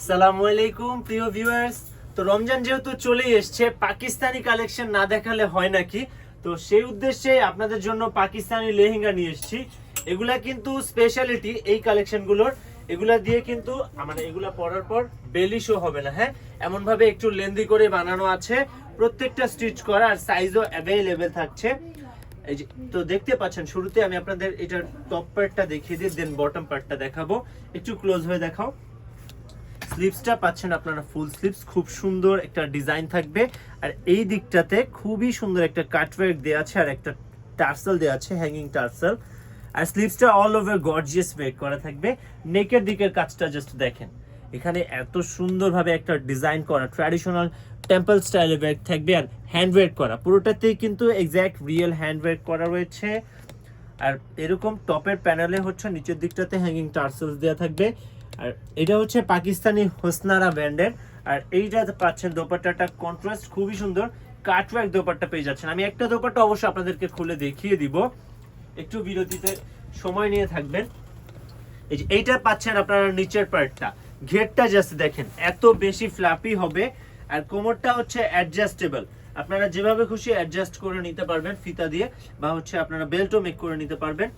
আসসালামু আলাইকুম প্রিয় ভিউয়ার্স। তো রমজান যেহেতু চলে এসছে, পাকিস্তানি কালেকশন না দেখালে হয় নাকি? তো সেই উদ্দেশ্যে আপনাদের জন্য পাকিস্তানি লেহেঙ্গা নিয়ে এসেছি। এগুলা কিন্তু স্পেশালিটি এই কালেকশনগুলোর, এগুলা দিয়ে কিন্তু মানে এগুলা পরার পর বেলি শো হবে না। হ্যাঁ, এমন ভাবে একটু লেন্দি করে বানানো আছে, প্রত্যেকটা স্টিচ করা আর সাইজও অ্যাভেলেবেল থাকছে। এই যে তো দেখতে পাচ্ছেন, শুরুতে আমি আপনাদের এটার টপ পার্টটা দেখিয়ে দিই, দেন বটম পার্টটা দেখাবো। একটু ক্লোজ হয়ে দেখাও। স্লিভসটা পাচ্ছেন আপনারা ফুল স্লিভস, খুব সুন্দর একটা ডিজাইন থাকবে। আর এই দিকটাতে খুবই সুন্দর একটা কাটওয়ার্ক দেওয়া আছে আর একটা টার্সেল দেওয়া আছে, হ্যাঙ্গিং টার্সেল। আর স্লিভসটা অল ওভার গর্জিয়াস ওয়ার্ক করা থাকবে। নেকের দিকের কাজটা জাস্ট দেখেন, এখানে এত সুন্দরভাবে একটা ডিজাইন করা ট্র্যাডিশনাল টেম্পল স্টাইলে ওয়ার্ক থাকবে আর হ্যান্ড ওয়ার্ক করা, পুরোটাতেই কিন্তু এক্স্যাক্ট রিয়েল হ্যান্ড ওয়ার্ক করা রয়েছে। আর এরকম টপের প্যানেলে হচ্ছে নিচের দিকটাতে হ্যাঙ্গিং টার্সেলস দেওয়া থাকবে। আর এটা হচ্ছে পাকিস্তানি হোসনারা ব্র্যান্ডের। আর এইটা পাচ্ছেন দোপাট্টাটা কন্ট্রাস্ট, খুবই সুন্দর কাটওয়ার্ক দোপাট্টা পেয়ে যাচ্ছেন। আমি একটা দোপাট্টা অবশ্যই আপনাদেরকে খুলে দেখিয়ে দিব, একটু বিরতিতে সময় নিয়ে থাকবেন। এই যে এইটা পাচ্ছেন আপনারা নিচের পার্টটা, ঘেরটা জাস্ট দেখেন এত বেশি ফ্ল্যাপি হবে। আর কোমরটা হচ্ছে অ্যাডজাস্টেবল, আপনারা যেভাবে খুশি অ্যাডজাস্ট করে নিতে পারবেন ফিতা দিয়ে, বা হচ্ছে আপনারা বেল্টও মেক করে নিতে পারবেন।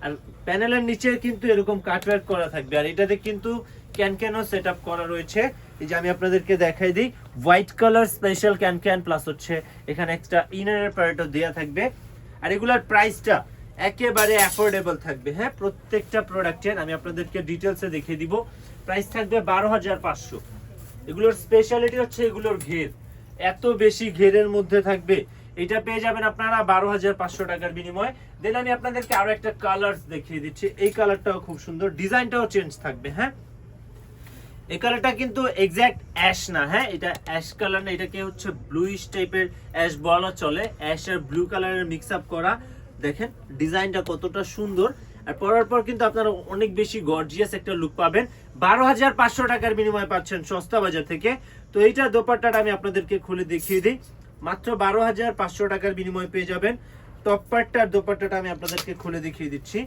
আর প্যানেলের নিচে কিন্তু এরকম কাটওয়ার্ক করা থাকবে। আর এটাতে কিন্তু ক্যানও সেট আপ করা রয়েছে। এই যে আমি আপনাদেরকে দেখাই দিই, white colour special can plus হচ্ছে এখানে এক্সট্রা ইনারের পার্টও দেওয়া থাকবে। আর এগুলার প্রাইসটা একেবারে অ্যাফোর্ডেবল থাকবে। হ্যাঁ, প্রত্যেকটা প্রোডাক্টের আমি আপনাদেরকে ডিটেলসে দেখিয়ে দিব। প্রাইস থাকবে 12,500। এগুলোর স্পেশালিটি হচ্ছে এগুলোর ঘের, এত বেশি ঘেরের মধ্যে থাকবে। এটা পেয়ে যাবেন আপনারা 12,500 টাকার বিনিময়ে। দেন আমি আপনাদেরকে আরো একটা কালার দেখিয়ে দিচ্ছি। এই কালারটাও খুব সুন্দর, ডিজাইনটাও চেঞ্জ থাকবে। হ্যাঁ, এই কালারটা কিন্তু এক্স্যাক্ট অ্যাশ না। হ্যাঁ, এটা অ্যাশ কালার না, এটাকে হচ্ছে ব্লুইশ টাইপের অ্যাশ বলা চলে। অ্যাশ আর ব্লু কালারের মিক্স আপ করা। দেখেন ডিজাইনটা কতটা সুন্দর। আর পরার পর কিন্তু আপনারা অনেক বেশি গর্জিয়াস একটা লুক পাবেন। 12,500 টাকার বিনিময়ে পাচ্ছেন সস্তা বাজার থেকে। তো এইটার দোপাট্টাটা আমি আপনাদেরকে খুলে দেখিয়ে দিই, মাত্র 12,500 টাকার বিনিময়ে পেয়ে যাবেন। টপ পার্টটার দোপাট্টাটা আমি আপনাদেরকে খুলে দেখিয়ে দিচ্ছি।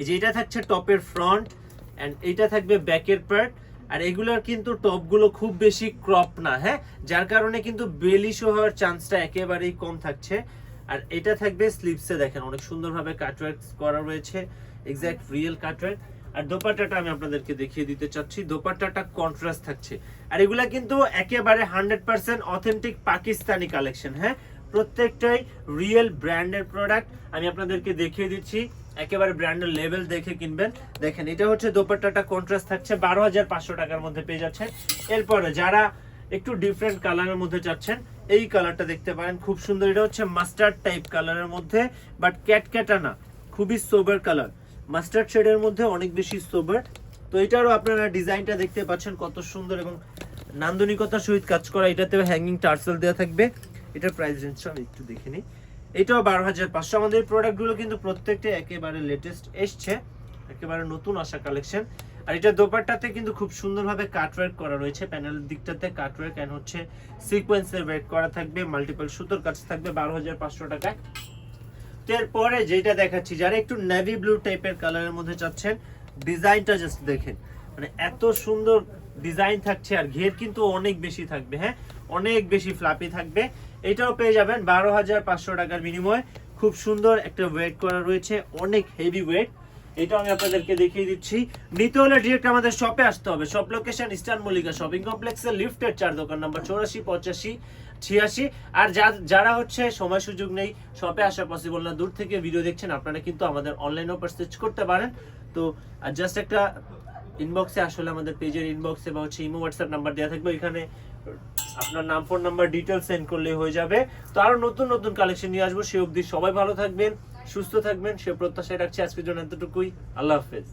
এই যে এটা থাকছে টপের ফ্রন্ট, এন্ড এইটা থাকবে ব্যাকের পার্ট। আর এগুলোর কিন্তু টপগুলো খুব বেশি ক্রপ না। হ্যাঁ, যার কারণে কিন্তু বেলি শো হওয়ার চান্সটা একেবারেই কম থাকছে। আর এটা থাকবে স্লিভসে, দেখেন অনেক সুন্দরভাবে কাটওয়ার্ক করা রয়েছে, এক্স্যাক্ট রিয়েল কাটওয়ার্ক। আর দোপাট্টাটা আমি আপনাদেরকে দেখিয়ে দিতে চাচ্ছি, দোপাট্টাটা কন্ট্রাস্ট থাকছে। আর এগুলা কিন্তু একেবারে 100% অথেন্টিক পাকিস্তানি কালেকশন। হ্যাঁ, প্রত্যেকটাই রিয়েল ব্র্যান্ডের প্রোডাক্ট। আমি আপনাদেরকে দেখিয়ে দিচ্ছি, একেবারে ব্র্যান্ডের লেভেল দেখে কিনবেন। দেখেন এটা হচ্ছে দোপাট্টাটা কন্ট্রাস্ট থাকছে, 12,500 টাকার মধ্যে পেয়ে যাচ্ছেন। এরপরে যারা একটু ডিফারেন্ট কালারের মধ্যে চাচ্ছেন, এই কালারটা দেখতে পারেন, খুব সুন্দর। এটা হচ্ছে মাস্টার্ড টাইপ কালারের মধ্যে, বাট ক্যাটক্যাটা না, খুবই সোবার কালার, মাস্টার্ড শেডের মধ্যে অনেক বেশি সোবার। তো এটারও আপনারা ডিজাইনটা দেখতে পাচ্ছেন কত সুন্দর এবং নান্দনিকতার সহিত কাজ করা। এটাতেও হ্যাঙ্গিং টার্সেল দেওয়া থাকবে। এটার প্রাইস রেঞ্জটা আমি একটু দেখে নিই, এটাও 12,500। আমাদের প্রোডাক্টগুলো কিন্তু প্রত্যেকটা একেবারে লেটেস্ট এসছে, একেবারে নতুন আসা কালেকশন। আর এটা দোপাট্টাতে কিন্তু খুব সুন্দরভাবে কাটওয়ার্ক করা রয়েছে, প্যানেলের দিকটাতে কাটওয়ার্ক এন্ড হচ্ছে সিকোয়েন্সের ওয়ার্ক করা থাকবে, মাল্টিপল সুতোর কাজ থাকবে 12,500 টাকায়। এরপরে যেটা দেখাচ্ছি, যারা একটু নেভি ব্লু টাইপের কালারের মধ্যে চাচ্ছেন, ডিজাইনটা জাস্ট দেখেন, মানে এত সুন্দর ডিজাইন থাকছে। আর ঘের কিন্তু অনেক বেশি থাকবে। হ্যাঁ, অনেক বেশি ফ্লাপি থাকবে। এটাও পেয়ে যাবেন 12,500 টাকার বিনিময়ে। খুব সুন্দর একটা ওয়েট করা রয়েছে, অনেক হেভি ওয়েট। এটাও আমি আপনাদেরকে দেখিয়ে দিচ্ছি। নিতে হলে ডিরেক্ট আমাদের শপে আসতে হবে। Shop location eastern Mallika shopping কমপ্লেক্সের লিফটের 4, দোকান নাম্বার 84, 85, 86। আর যারা হচ্ছে সময় সুযোগ নেই, শপে আসা পসিবল না, দূর থেকে ভিডিও দেখছেন, আপনারা কিন্তু আমাদের অনলাইনেও পারচেজ করতে পারেন। তো জাস্ট একটা ইনবক্সে, আসলে আমাদের পেজের ইনবক্সে বা হচ্ছে ইমো হোয়াটসঅ্যাপ নাম্বার দেওয়া থাকবে, এখানে আপনার নাম, ফোন নাম্বার, ডিটেলস সেন্ড করলেই হয়ে যাবে। তো আরো নতুন নতুন কালেকশন নিয়ে আসবো। সে অবধি সবাই ভালো থাকবেন, সুস্থ থাকবেন, সে প্রত্যাশায় রাখছি। আজকের জন্য এতটুকুই। আল্লাহ হাফেজ।